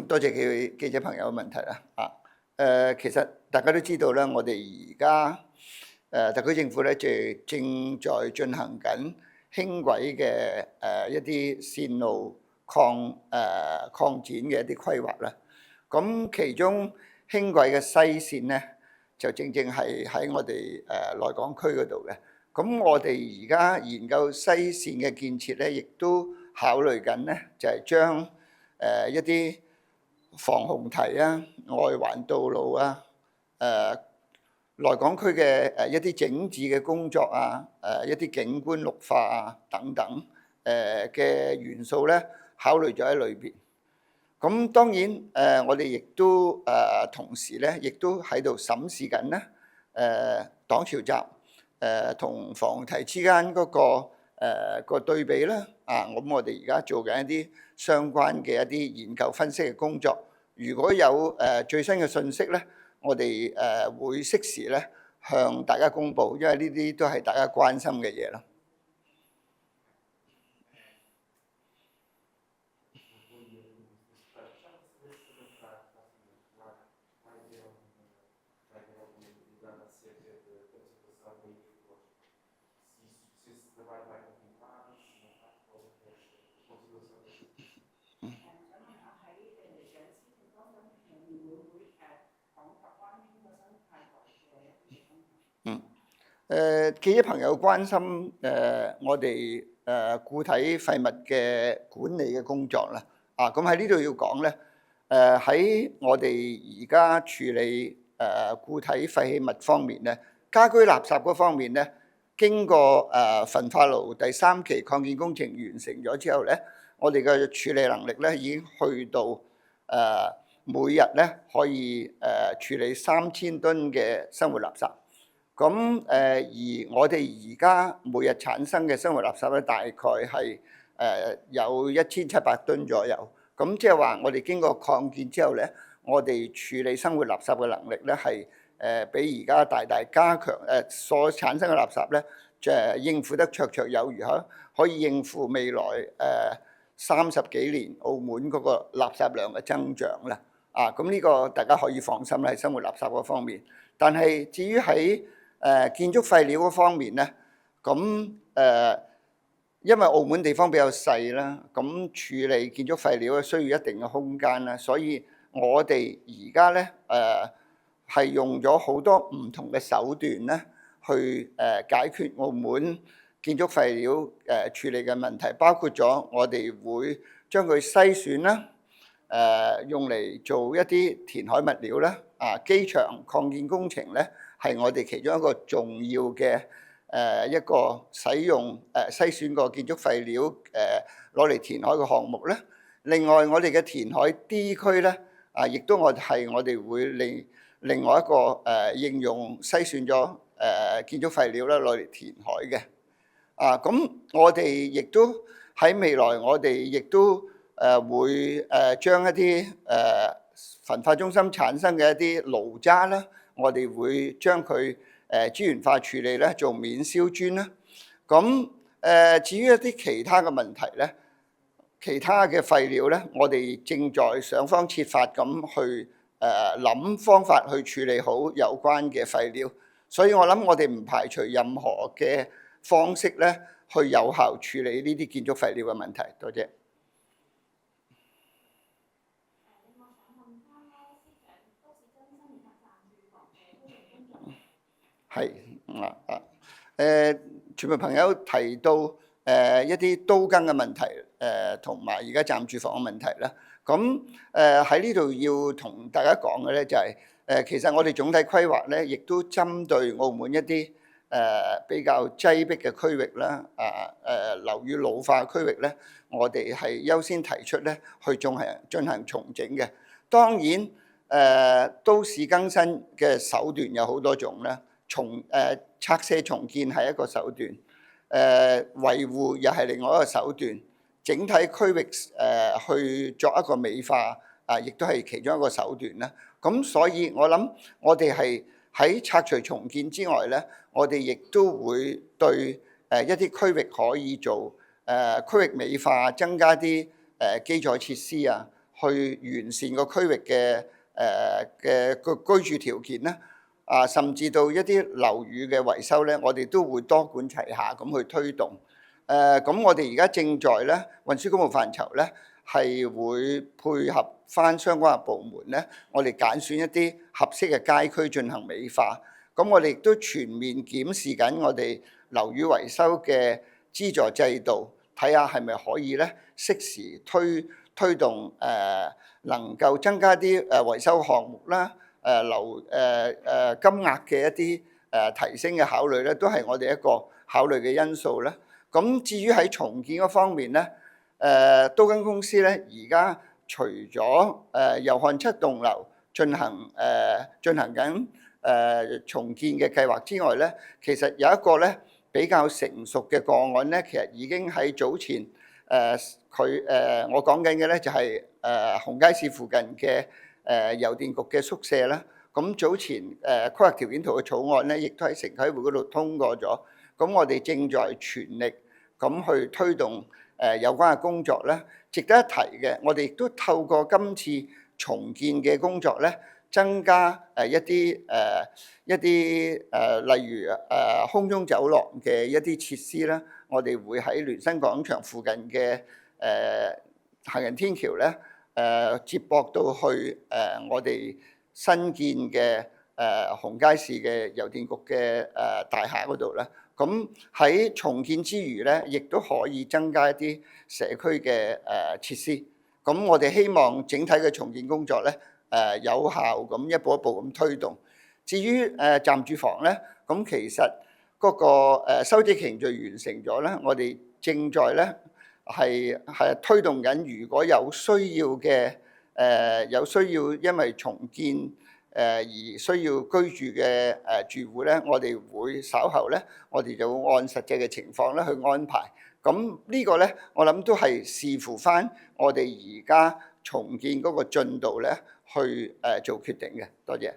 多謝記者朋友嘅問題啦。其實大家都知道咧，我哋而家特區政府咧正在進行緊輕軌嘅一啲線路擴展嘅一啲規劃啦。咁其中輕軌嘅西線咧，就正係喺我哋內港區嗰度嘅。咁我哋而家研究西線嘅建設咧，亦都考慮緊咧，就係將一啲防洪堤啊、外環道路啊、內港區嘅一啲整治嘅工作啊、一啲景觀綠化啊等等嘅元素咧，考慮咗喺裏邊。咁當然我哋亦都同時咧，亦都喺度審視緊咧擋潮閘同防洪堤之間嗰個對比啦。咁我哋而家做緊一啲相關嘅一啲研究分析嘅工作。如果有最新嘅信息咧，我哋會適時咧向大家公佈，因為呢啲都係大家關心嘅嘢咯。記者朋友關心我哋固體廢物嘅管理嘅工作啦。咁喺呢度要講咧，喺我哋而家處理固體廢棄物方面咧，家居垃圾嗰方面咧，經過焚化爐第3期擴建工程完成咗之後咧，我哋嘅處理能力咧已經去到每日咧可以處理3000噸嘅生活垃圾。咁而我哋而家每日產生嘅生活垃圾咧，大概係有1700噸左右。咁即係話我哋經過擴建之後咧，我哋處理生活垃圾嘅能力咧係比而家大大加強。所產生嘅垃圾咧，應付得綽綽有餘，可以應付未來30幾年澳門嗰個垃圾量嘅增長啦。咁呢個大家可以放心啦，喺生活垃圾嗰方面。但係至於喺建築廢料嗰方面咧，咁因為澳門地方比較細啦，咁處理建築廢料需要一定嘅空間啦，所以我哋而家咧係用咗好多唔同嘅手段咧，去解決澳門建築廢料處理嘅問題，包括咗我哋會將佢篩選啦，用嚟做一啲填海物料啦。機場擴建工程咧，係我哋其中一個重要嘅一個使用篩選個建築廢料攞嚟填海嘅項目咧。另外我哋嘅填海 D 區咧，亦都我哋會另外一個應用篩選咗建築廢料咧攞嚟填海嘅。咁我哋亦都喺未來，我哋亦都會將一啲焚化中心產生嘅一啲爐渣啦，我哋會將佢資源化處理咧，做免燒磚啦。咁至於一啲其他嘅問題咧，其他嘅廢料咧，我哋正在想方設法咁去諗方法去處理好有關嘅廢料。所以我諗我哋唔排除任何嘅方式咧，去有效處理呢啲建築廢料嘅問題。多謝。係傳媒朋友提到一啲都更嘅問題，同埋而家暫住房嘅問題啦。咁喺呢度要同大家講嘅咧，就係其實我哋總體規劃咧，亦都針對澳門一啲比較擠迫嘅區域啦，樓宇老化區域咧，我哋係優先提出咧去進行重整嘅。當然都市更新嘅手段有好多種啦。拆卸重建係一個手段，維護又係另外一個手段，整體區域去作一個美化亦都係其中一個手段啦。咁所以我諗我哋係喺拆除重建之外咧，我哋亦都會對一啲區域可以做區域美化，增加啲基礎設施去完善個區域嘅居住條件啦。甚至到一啲樓宇嘅維修咧，我哋都會多管齊下咁去推動。咁我哋而家正在咧運輸工務範疇咧，係會配合翻相關嘅部門咧，我哋揀選一啲合適嘅街區進行美化。咁我哋亦都全面檢視緊我哋樓宇維修嘅資助制度，睇下係咪可以咧適時推動能夠增加啲維修項目啦。金額嘅一啲提升嘅考慮咧，都係我哋一個考慮嘅因素啦。咁至於喺重建嗰方面咧，都更公司咧而家除咗祐漢7棟樓進行緊重建嘅計劃之外咧，其實有一個咧比較成熟嘅個案咧，其實已經喺早前我講緊嘅咧就係紅街市附近嘅郵電局嘅宿舍啦。咁早前規劃條件圖嘅草案咧，亦都喺城規會嗰度通過咗。咁我哋正在全力咁去推動有關嘅工作咧。值得一提嘅，我哋亦都透過今次重建嘅工作咧，增加一啲例如空中走廊嘅一啲設施啦。我哋會喺聯新廣場附近嘅行人天橋咧，接駁到去我哋新建嘅紅街市嘅郵電局嘅大廈嗰度咧。咁喺重建之餘咧，亦都可以增加一啲社區嘅設施。咁我哋希望整體嘅重建工作咧，有效咁一步一步咁推動。至於暫住房咧，咁其實嗰個收地程序完成咗咧，我哋正在咧係推動緊。如果有需要嘅因為重建而需要居住嘅住戶咧，我哋會稍後咧，我哋就會按實際嘅情況咧去安排。咁呢個咧，我諗都係視乎翻我哋而家重建嗰個進度咧，去做決定嘅。多謝。